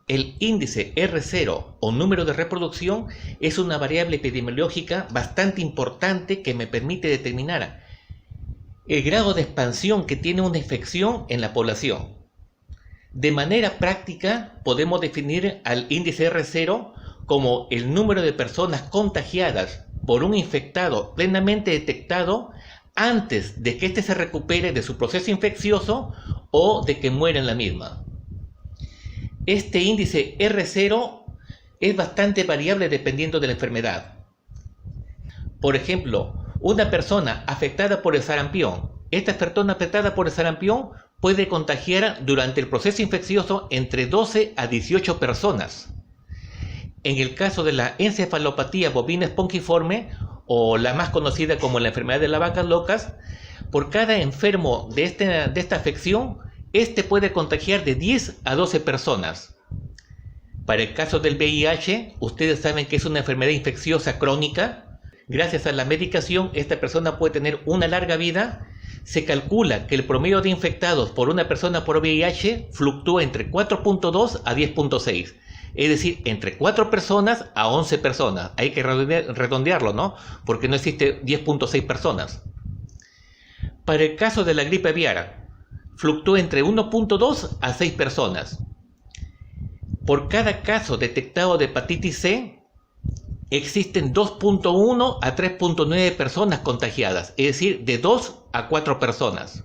El índice R0 o número de reproducción es una variable epidemiológica bastante importante que me permite determinar el grado de expansión que tiene una infección en la población. De manera práctica, podemos definir al índice R0 como el número de personas contagiadas por un infectado plenamente detectado antes de que éste se recupere de su proceso infeccioso o de que muera en la misma. Este índice R0 es bastante variable dependiendo de la enfermedad. Por ejemplo, una persona afectada por el sarampión. Esta persona afectada por el sarampión puede contagiar durante el proceso infeccioso entre 12 a 18 personas. En el caso de la encefalopatía bovina espongiforme, o la más conocida como la enfermedad de las vacas locas, por cada enfermo de esta afección, este puede contagiar de 10 a 12 personas. Para el caso del VIH, ustedes saben que es una enfermedad infecciosa crónica. Gracias a la medicación, esta persona puede tener una larga vida. Se calcula que el promedio de infectados por una persona por VIH fluctúa entre 4.2 a 10.6. Es decir, entre 4 personas a 11 personas. Hay que redondearlo, ¿no? Porque no existe 10.6 personas. Para el caso de la gripe aviar, fluctúa entre 1.2 a 6 personas. Por cada caso detectado de hepatitis C, existen 2.1 a 3.9 personas contagiadas, es decir, de 2 a 4 personas.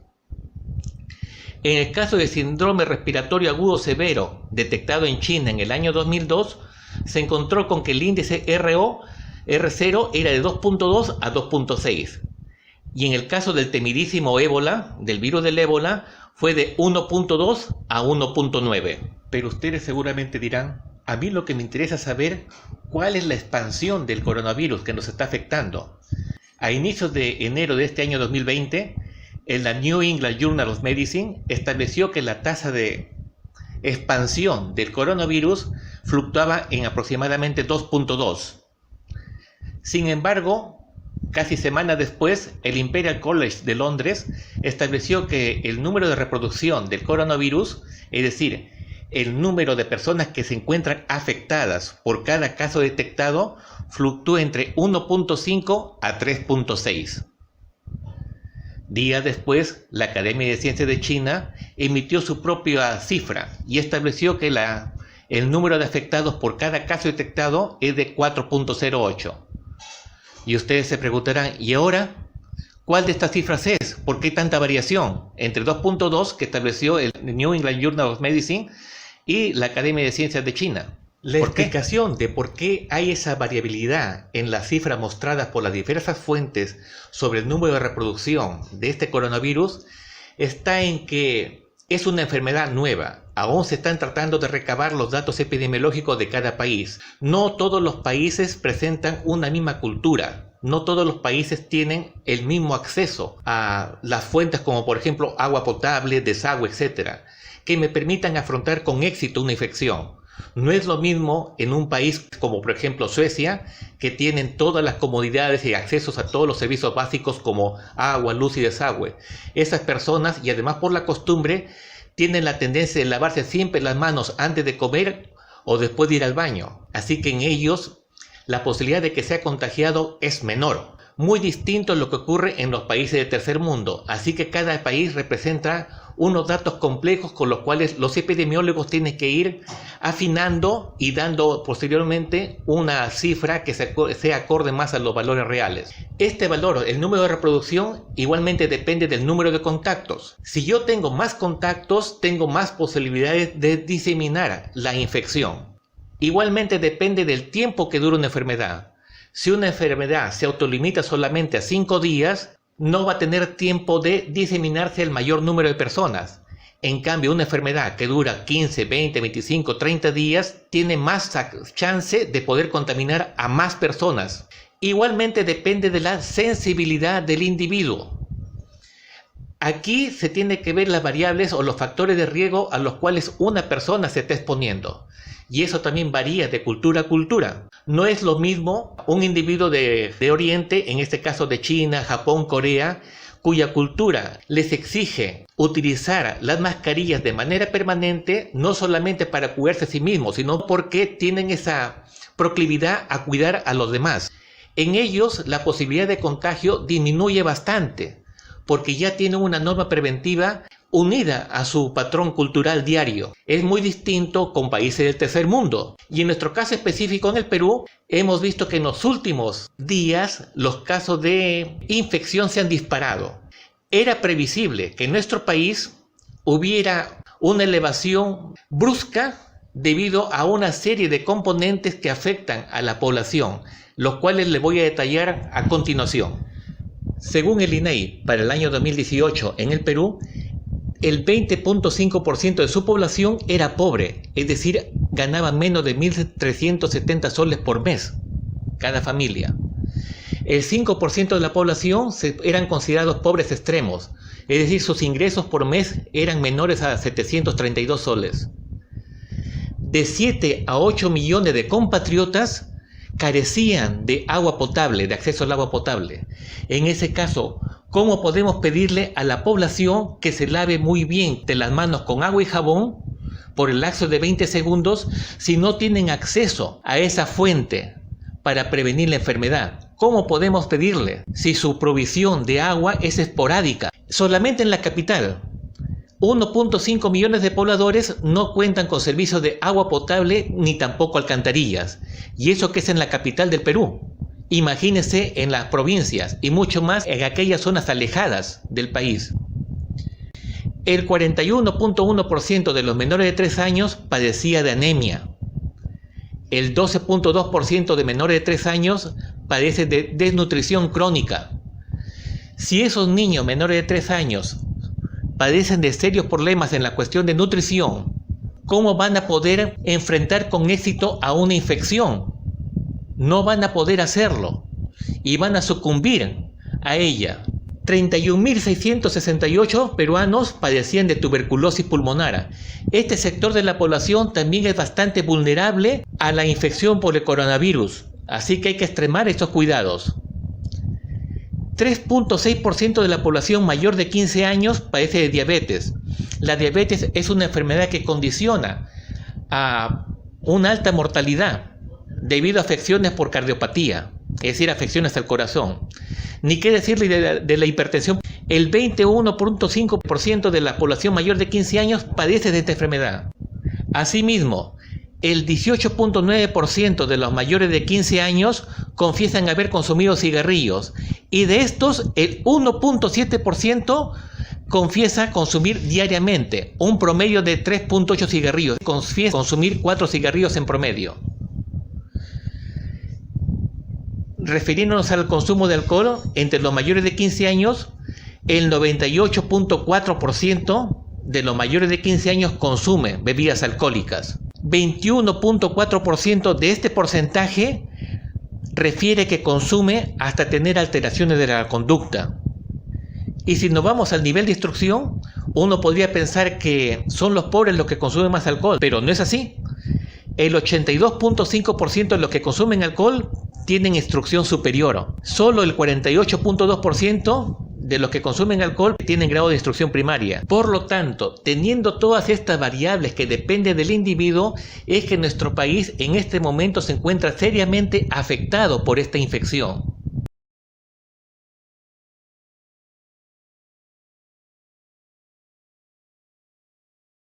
En el caso de síndrome respiratorio agudo severo, detectado en China en el año 2002, se encontró con que el índice R0 era de 2.2 a 2.6. Y en el caso del temidísimo ébola, del virus del ébola, fue de 1.2 a 1.9. Pero ustedes seguramente dirán, a mí lo que me interesa es saber cuál es la expansión del coronavirus que nos está afectando. A inicios de enero de este año 2020, en la New England Journal of Medicine estableció que la tasa de expansión del coronavirus fluctuaba en aproximadamente 2.2. Sin embargo, casi semanas después, el Imperial College de Londres estableció que el número de reproducción del coronavirus, es decir, el número de personas que se encuentran afectadas por cada caso detectado, fluctúa entre 1.5 a 3.6. Días después, la Academia de Ciencias de China emitió su propia cifra y estableció que el número de afectados por cada caso detectado es de 4.08. Y ustedes se preguntarán, ¿y ahora cuál de estas cifras es? ¿Por qué tanta variación entre 2.2 que estableció el New England Journal of Medicine y la Academia de Ciencias de China? La explicación de por qué hay esa variabilidad en las cifras mostradas por las diversas fuentes sobre el número de reproducción de este coronavirus está en que es una enfermedad nueva. Aún se están tratando de recabar los datos epidemiológicos de cada país. No todos los países presentan una misma cultura. No todos los países tienen el mismo acceso a las fuentes como por ejemplo agua potable, desagüe, etc., que me permitan afrontar con éxito una infección. No es lo mismo en un país como por ejemplo Suecia, que tienen todas las comodidades y accesos a todos los servicios básicos como agua, luz y desagüe. Esas personas, y además por la costumbre, tienen la tendencia de lavarse siempre las manos antes de comer o después de ir al baño. Así que en ellos la posibilidad de que sea contagiado es menor. Muy distinto a lo que ocurre en los países de tercer mundo. Así que cada país representa unos datos complejos con los cuales los epidemiólogos tienen que ir afinando y dando posteriormente una cifra que sea acorde más a los valores reales. Este valor, el número de reproducción, igualmente depende del número de contactos. Si yo tengo más contactos, tengo más posibilidades de diseminar la infección. Igualmente depende del tiempo que dura una enfermedad. Si una enfermedad se autolimita solamente a 5 días, no va a tener tiempo de diseminarse el mayor número de personas. En cambio, una enfermedad que dura 15, 20, 25, 30 días tiene más chance de poder contaminar a más personas. Igualmente depende de la sensibilidad del individuo. Aquí se tiene que ver las variables o los factores de riesgo a los cuales una persona se está exponiendo. Y eso también varía de cultura a cultura. No es lo mismo un individuo de Oriente, en este caso de China, Japón, Corea, cuya cultura les exige utilizar las mascarillas de manera permanente, no solamente para cuidarse a sí mismos, sino porque tienen esa proclividad a cuidar a los demás. En ellos la posibilidad de contagio disminuye bastante, porque ya tienen una norma preventiva unida a su patrón cultural diario. Es muy distinto con países del tercer mundo. Y en nuestro caso específico en el Perú, hemos visto que en los últimos días los casos de infección se han disparado. Era previsible que en nuestro país hubiera una elevación brusca debido a una serie de componentes que afectan a la población, los cuales les voy a detallar a continuación. Según el INEI, para el año 2018 en el Perú, el 20.5% de su población era pobre, es decir, ganaba menos de 1.370 soles por mes cada familia. El 5% de la población eran considerados pobres extremos, es decir, sus ingresos por mes eran menores a 732 soles. De 7 a 8 millones de compatriotas carecían de agua potable, de acceso al agua potable. En ese caso, ¿cómo podemos pedirle a la población que se lave muy bien de las manos con agua y jabón por el lapso de 20 segundos si no tienen acceso a esa fuente para prevenir la enfermedad? ¿Cómo podemos pedirle si su provisión de agua es esporádica? Solamente en la capital, 1.5 millones de pobladores no cuentan con servicios de agua potable ni tampoco alcantarillas. Y eso que es en la capital del Perú. Imagínense en las provincias y mucho más en aquellas zonas alejadas del país. El 41.1% de los menores de 3 años padecía de anemia. El 12.2% de menores de 3 años padece de desnutrición crónica. Si esos niños menores de 3 años padecen de serios problemas en la cuestión de nutrición, ¿cómo van a poder enfrentar con éxito a una infección? No van a poder hacerlo y van a sucumbir a ella. 31.668 peruanos padecían de tuberculosis pulmonar. Este sector de la población también es bastante vulnerable a la infección por el coronavirus, así que hay que extremar estos cuidados. 3.6% de la población mayor de 15 años padece de diabetes. La diabetes es una enfermedad que condiciona a una alta mortalidad debido a afecciones por cardiopatía, es decir, afecciones al corazón. Ni qué decirle de la hipertensión. El 21.5% de la población mayor de 15 años padece de esta enfermedad. Asimismo, el 18.9% de los mayores de 15 años confiesan haber consumido cigarrillos y de estos el 1.7% confiesa consumir diariamente, un promedio de 3.8 cigarrillos, confiesa consumir 4 cigarrillos en promedio. Refiriéndonos al consumo de alcohol, entre los mayores de 15 años, el 98.4% de los mayores de 15 años consume bebidas alcohólicas. 21.4% de este porcentaje refiere que consume hasta tener alteraciones de la conducta. Y si nos vamos al nivel de instrucción, uno podría pensar que son los pobres los que consumen más alcohol, pero no es así. El 82.5% de los que consumen alcohol tienen instrucción superior. Solo el 48.2% de los que consumen alcohol tienen grado de instrucción primaria. Por lo tanto, teniendo todas estas variables que dependen del individuo, es que nuestro país en este momento se encuentra seriamente afectado por esta infección.